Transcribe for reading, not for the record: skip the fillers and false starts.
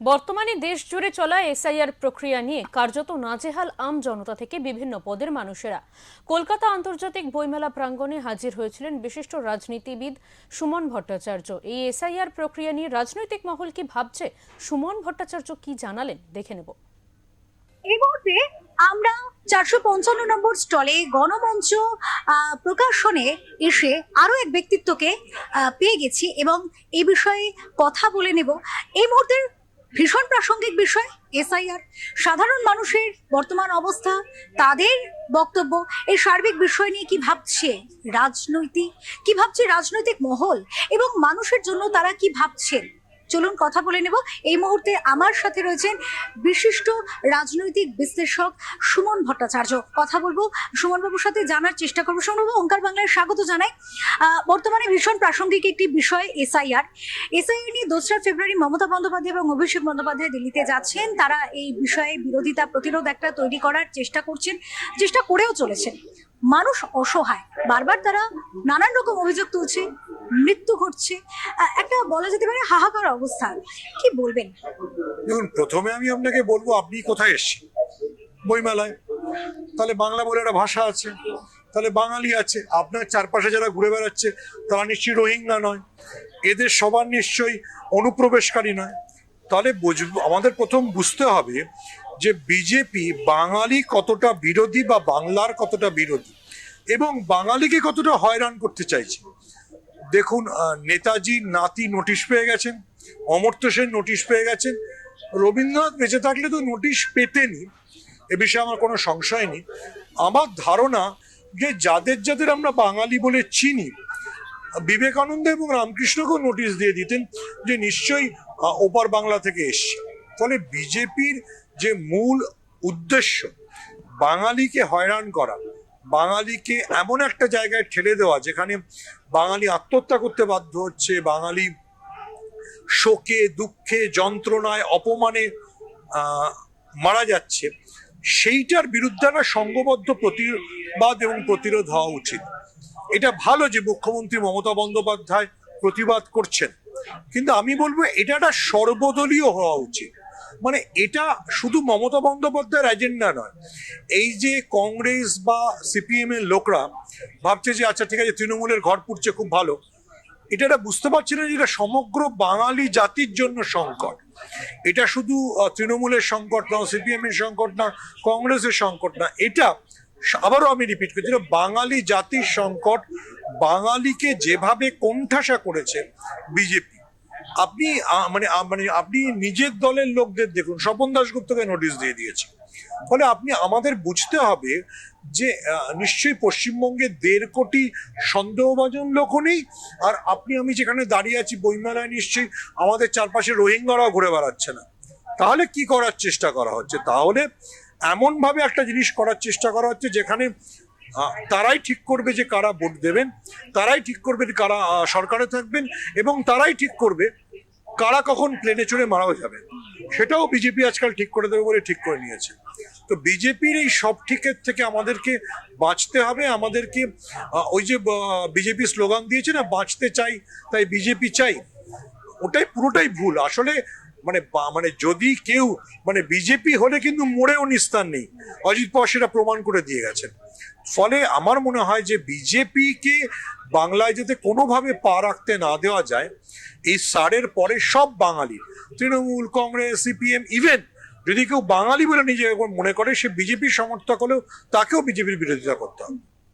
বর্তমানে দেশ জুড়ে চলা এসআইআর প্রক্রিয়া নিয়ে কার্যত নাজেহাল আম জনতা থেকে বিভিন্ন পদের মানুষেরা কলকাতা আন্তর্জাতিক বইমেলা প্রাঙ্গণে হাজির হয়েছিলেন বিশিষ্ট রাজনীতিবিদ সুমন ভট্টাচার্য। এই এসআইআর প্রক্রিয়া নিয়ে রাজনৈতিক মহল কি ভাবছে, সুমন ভট্টাচার্য কি জানালেন দেখে নেব। এই মুহূর্তে আমরা 455 নম্বর স্টলে গণমঞ্চ প্রকাশনে এসে আরো এক ব্যক্তিত্বকে পেয়ে গেছি এবং এই বিষয়ে কথা বলে নেব। এই মুহূর্তের ভীষণ প্রাসঙ্গিক বিষয় এসআইআর, সাধারণ মানুষের বর্তমান অবস্থা, তাদের বক্তব্য, এই সার্বিক বিষয় নিয়ে কি ভাবছে রাজনৈতিক মহল এবং মানুষের জন্য তারা কি ভাবছেন, চলুন কথা বলে নেব। এই মুহূর্তে আমার সাথে রয়েছেন বিশিষ্ট রাজনৈতিক বিশ্লেষক সুমন ভট্টাচার্য। কথা বলবো সুমন বাবুর সাথে, জানার চেষ্টা করবো। সুমন বাবু, ওঙ্কার বাংলায় স্বাগত জানাই। বর্তমানে ভীষণ প্রাসঙ্গিক একটি বিষয় এসআইআর নিয়ে 2রা ফেব্রুয়ারি মমতা বন্দ্যোপাধ্যায় এবং অভিষেক বন্দ্যোপাধ্যায় দিল্লিতে যাচ্ছেন। তারা এই বিষয়ে বিরোধিতা প্রতিরোধ একটা তৈরি করার চেষ্টা করেও চলেছেন। মানুষ অসহায়, বারবার তারা নানান রকম অভিযোগ তুলছে, মৃত্যু ঘটছে, একটা বলা যেতে পারে হাহাকার অবস্থা। কি বলবেন? দেখুন, প্রথমে আমি আপনাকে বলবো, আপনি কোথায় এসেছেন? বইমেলায়। তাহলে বাংলা বলে একটা ভাষা আছে, তাহলে বাঙালি আছে। আপনার চারপাশে যারা ঘুরে বেড়াচ্ছে তারা নিশ্চয়ই রোহিঙ্গা নয়, এদের সবার নিশ্চয়ই অনুপ্রবেশকারী নয়। তাহলে আমাদের প্রথম বুঝতে হবে যে বিজেপি বাঙালি কতটা বিরোধী বা বাংলার কতটা বিরোধী এবং বাঙালিকে কতটা হয়রান করতে চাইছে। দেখুন, নেতাজির নাতি নোটিশ পেয়ে গেছেন, অমর্ত্য সেন নোটিশ পেয়ে গেছেন, রবীন্দ্রনাথ বেঁচে থাকলে তো নোটিশ পেতেনি, এ বিষয়ে আমার কোনো সংশয় নেই। আমার ধারণা যে যাদের আমরা বাঙালি বলে চিনি, বিবেকানন্দ এবং রামকৃষ্ণকেও নোটিশ দিয়ে দিতেন যে নিশ্চয়ই ওপার বাংলা থেকে এসছে। ফলে বিজেপির যে মূল উদ্দেশ্য বাঙালিকে হয়রান করা, বাঙালিকে এমন একটা জায়গায় ঠেলে দেওয়া যেখানে বাঙালি আত্মহত্যা করতে বাধ্য হচ্ছে, বাঙালি শোকে, দুঃখে, যন্ত্রণায়, অপমানে মারা যাচ্ছে, সেইটার বিরুদ্ধে একটা সংঘবদ্ধ প্রতিবাদ এবং প্রতিরোধ হওয়া উচিত। এটা ভালো যে মুখ্যমন্ত্রী মমতা বন্দ্যোপাধ্যায় প্রতিবাদ করছেন, কিন্তু আমি বলবো এটা একটা সর্বদলীয় হওয়া উচিত। মানে এটা শুধু মমতা বন্দ্যোপাধ্যায়ের এজেন্ডা নয়। এই যে কংগ্রেস বা সিপিএম এর লোকরা ভাবছে যে আচ্ছা ঠিক আছে, তৃণমূলের ঘর পুড়ছে, খুব ভালো, এটা বুঝতে পারছি না যে এটা সমগ্র বাঙালি জাতির জন্য সংকট। এটা শুধু তৃণমূলের সংকট না, সিপিএম এর সংকট না, কংগ্রেসের সংকট না, এটা আবারও আমি রিপিট করছি, বাঙালি জাতির সংকট। বাঙালিকে যেভাবে কোণঠাসা করেছে বিজেপি, আপনি আপনি নিজের দলের লোকদের দেখুন, স্বপন দাশগুপ্তকে নোটিশ দিয়ে দিয়েছে। ফলে আমাদের বুঝতে হবে যে নিশ্চয়ই পশ্চিমবঙ্গে 1.5 কোটি সন্দেহভাজন লোকও নেই। আর আমি যেখানে দাঁড়িয়ে আছি বইমেলায়, নিশ্চয়ই আমাদের চারপাশে রোহিঙ্গারাও ঘুরে বেড়াচ্ছে না। তাহলে কি করার চেষ্টা করা হচ্ছে? তাহলে এমন ভাবে একটা জিনিস করার চেষ্টা করা হচ্ছে যেখানে তারাই ঠিক করবে যে কারা ভোট দেবেন, তারাই ঠিক করবে কারা সরকারে থাকবেন, এবং তারাই ঠিক করবে কারা কখন প্লেনে চড়ে মারাও যাবে। সেটাও বিজেপি আজকাল ঠিক করে দেবে বলে ঠিক করে নিয়েছে। তো বিজেপির এই সব ঠিকের থেকে আমাদেরকে বাঁচতে হবে। আমাদেরকে ওই যে বিজেপি স্লোগান দিয়েছে না, বাঁচতে চাই তাই বিজেপি চাই, ওটাই পুরোটাই ভুল। আসলে যদি কেউ বিজেপি হলে কিন্তু মোড়েও নিস্তার নেই, অজিত পাওয়ার সেটা প্রমাণ করে দিয়ে গেছেন। ফলে আমার মনে হয় যে বিজেপিকে বাংলায় যাতে কোনোভাবে পা রাখতে না দেওয়া যায়, এই সারের পরে সব বাঙালি, তৃণমূল, কংগ্রেস, সিপিএম, ইভেন যদি কেউ বাঙালি বলে নিজেকে মনে করে সে বিজেপির সমর্থক হলেও তাকেও বিজেপির বিরোধিতা করতে হবে।